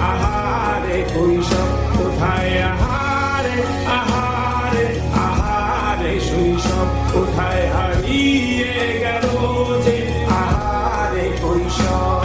আহারে শৈশব কোথায় আহারে আহারে আহারে শৈশব কোথায় হারিয়ে গেল যে আহারে শৈশব।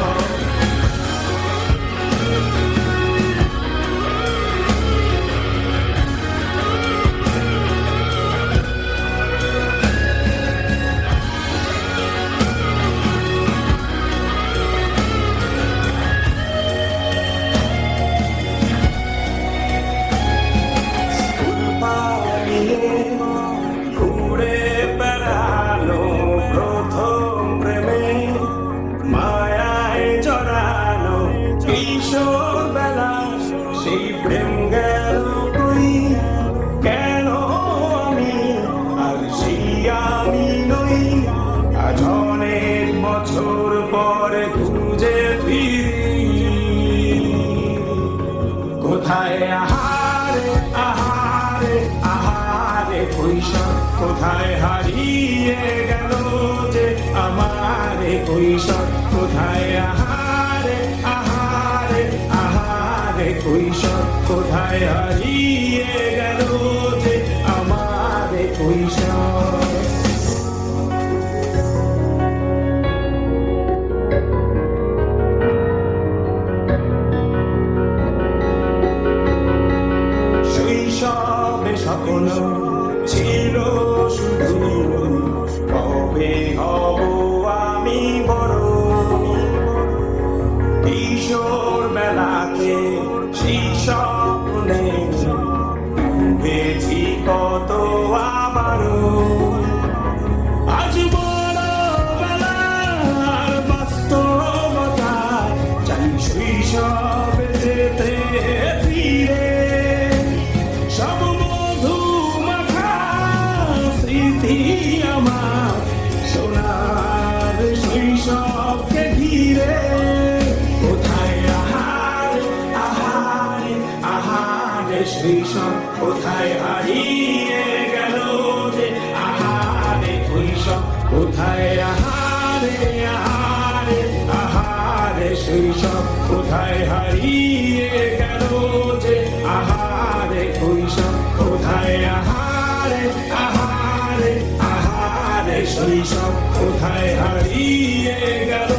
ঘুরে বেড়ানো প্রথম প্রেমে মায়ায় জড়ানো কিশোর বেলা সেই প্রেম গেল কই কেন আমি আর সেই আমি নই আজ অনেক বছর পরে খুঁজে ফিরি কোথায় আহারে আহারে আহারে শৈশব কোথায় হারিয়ে গেল যে আমার শৈশব কোথায় আহারে আহারে আহারে শৈশব কোথায় হারিয়ে গেল যে আমার শৈশব। শৈশবে স্বপ্ন ছিল শুধু কবে হব আমি বড় কিশোর বেলাতে সেই স্বপ্নে ডুবেছি কত আবারও আজ বড় বেলার বাস্তবতা চাই শৈশবে যেতে ফিরে সব মধু মাখা স্মৃতি আমার সোনার শৈশবকে ঘিরে কোথায় আহারে আহারে আহারে শৈশব কোথায় হারিয়ে গেল যে আহারে শৈশব কোথায় আহারে আহারে আহারে শৈশব কোথায় হারিয়ে গেল যে আহারে শৈশব কোথায় আহারে আহারে আহারে শৈশব কোথায় হারিয়ে গেল।